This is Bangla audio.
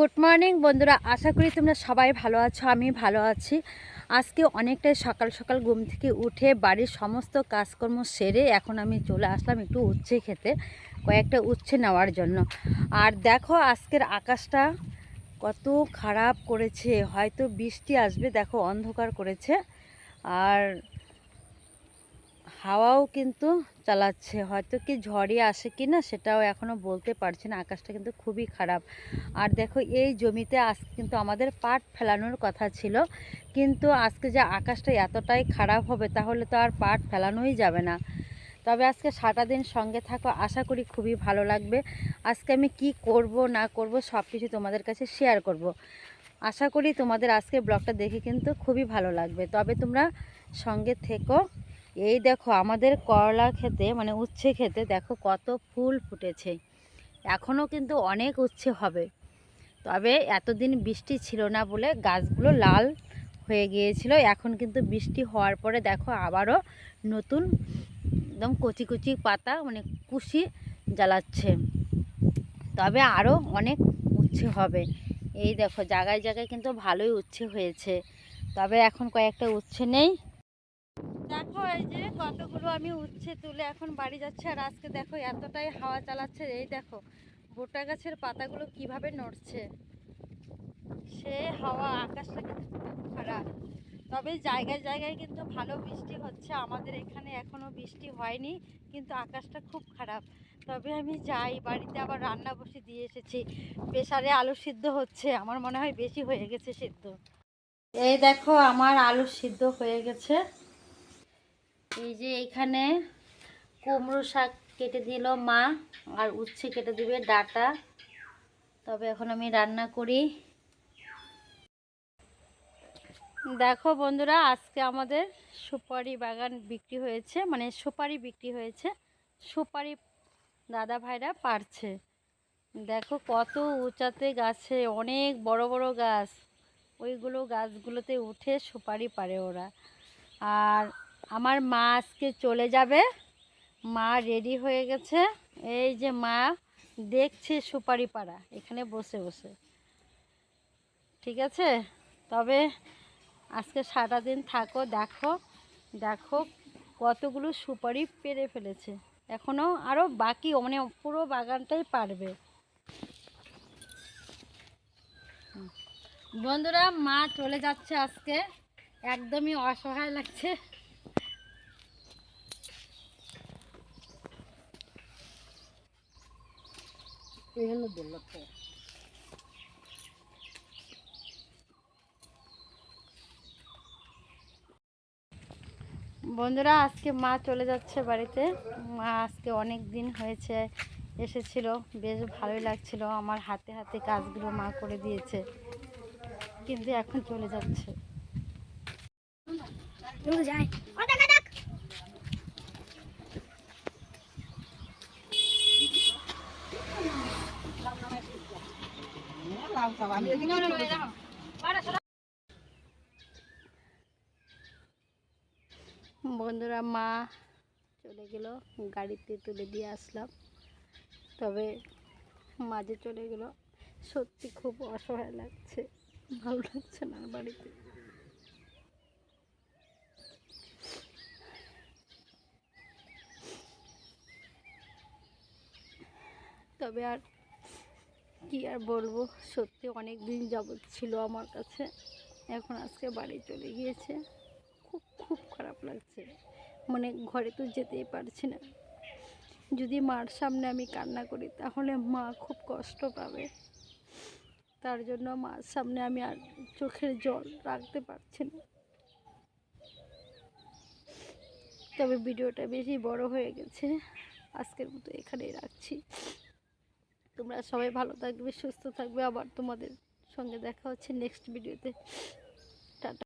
গুড মর্নিং বন্ধুরা, আশা করি তোমরা সবাই ভালো আছো। আমি ভালো আছি। আজকে অনেকটাই সকাল সকাল ঘুম থেকে উঠে বাড়ির সমস্ত কাজকর্ম সেরে এখন আমি চলে আসলাম একটু উচ্ছে খেতে, কয়েকটা উচ্ছে নেওয়ার জন্য। আর দেখো আজকের আকাশটা কত খারাপ করেছে, হয়তো বৃষ্টি আসবে। দেখো অন্ধকার করেছে, আর হাওয়াও কিন্তু চালাচ্ছে, হয়তো কি ঝড়ই আসে কি না সেটাও এখনও বলতে পারছি না। আকাশটা কিন্তু খুবই খারাপ। আর দেখো এই জমিতে আজকে কিন্তু আমাদের পাট ফেলানোর কথা ছিল, কিন্তু আজকে যে আকাশটা এতটাই খারাপ হবে তাহলে তো আর পাট ফেলানোই যাবে না। তবে আজকে সারাটা দিন সঙ্গে থাকো, আশা করি খুবই ভালো লাগবে। আজকে আমি কি করব না করব সব কিছু তোমাদের কাছে শেয়ার করব। আশা করি তোমাদের আজকে ব্লগটা দেখে কিন্তু খুবই ভালো লাগবে। তবে তোমরা সঙ্গে থেকো। এই দেখো আমাদের করলা খেতে মানে উচ্ছে খেতে দেখো কত ফুল ফুটেছে, এখনও কিন্তু অনেক উচ্ছে হবে। তবে এতদিন বৃষ্টি ছিল না বলে গাছগুলো লাল হয়ে গিয়েছিল। এখন কিন্তু বৃষ্টি হওয়ার পরে দেখো আবারও নতুন একদম কচি কচি পাতা মানে কুশি জ্বালাচ্ছে। তবে আরও অনেক উচ্ছে হবে। এই দেখো জায়গায় জায়গায় কিন্তু ভালোই উচ্ছে হয়েছে, তবে এখন কয়েকটা উচ্ছে নেই। দেখো এই যে কতগুলো আমি উচ্ছে তুলে এখন বাড়ি যাচ্ছে। আর আজকে দেখো এতটাই হাওয়া চালাচ্ছে, এই দেখো ভুট্টা গাছের পাতাগুলো কিভাবে নড়ছে, সে হাওয়া। আকাশটা কিন্তু খুব খারাপ। তবে জায়গায় জায়গায় কিন্তু ভালো বৃষ্টি হচ্ছে, আমাদের এখানে এখনো বৃষ্টি হয়নি, কিন্তু আকাশটা খুব খারাপ। তবে আমি যাই বাড়িতে, আবার রান্না বসে দিয়ে এসেছি। প্রেসারে আলু সিদ্ধ হচ্ছে, আমার মনে হয় বেশি হয়ে গেছে সিদ্ধ। এই দেখো আমার আলু সিদ্ধ হয়ে গেছে। এই যে এইখানে কুমড়ো শাক কেটে দিল মা, আর উচ্ছে কেটে দিবে ডাটা। তবে এখন আমি রান্না করি। দেখো বন্ধুরা, আজকে আমাদের সুপারি বাগান বিক্রি হয়েছে, মানে সুপারি বিক্রি হয়েছে। সুপারি দাদা ভাইরা পারছে। দেখো কত উঁচাতে গাছে, অনেক বড় বড় গাছ, ওইগুলো গাছগুলোতে উঠে সুপারি পারে ওরা। আর আমার মা আজকে চলে যাবে, মা রেডি হয়ে গেছে। এই যে মা দেখছে সুপারি পাড়া এখানে বসে বসে। ঠিক আছে, তবে আজকে সারাটা দিন থাকো। দেখো দেখো কতগুলো সুপারি পেরে ফেলেছে, এখনও আরও বাকি, মানে পুরো বাগানটাই পারবে। বন্ধুরা মা চলে যাচ্ছে আজকে, একদমই অসহায় লাগছে। বন্ধুরা আজকে মা চলে যাচ্ছে বাড়িতে। মা আজকে অনেক দিন হয়েছে এসেছিল, বেশ ভালোই লাগছিল। আমার হাতে হাতে কাজগুলো মা করে দিয়েছে, কিন্তু এখন চলে যাচ্ছে। বন্ধুরা মা চলে গেল, গাড়িতে তুলে দিয়ে আসলাম। তবে মাঝে চলে গেল, সত্যি খুব অসহায় লাগছে, ভালো লাগছে না বাড়িতে। তবে আর কি আর বলবো, সত্যি অনেক দিন যাবৎ ছিল আমার কাছে, এখন আজকে বাড়ি চলে গিয়েছে। খুব খুব খারাপ লাগছে, মানে ঘরে তো যেতেই পারছি না। যদি মার সামনে আমি কান্না করি তাহলে মা খুব কষ্ট পাবে, তার জন্য মার সামনে আমি আর চোখের জল রাখতে পারছি না। তবে ভিডিওটা বেশি বড় হয়ে গেছে, আজকের মতো এখানেই রাখছি। তোমরা সবাই ভালো থাকবে, সুস্থ থাকবে। আবার তোমাদের সঙ্গে দেখা হচ্ছে নেক্সট ভিডিওতে। টাটা।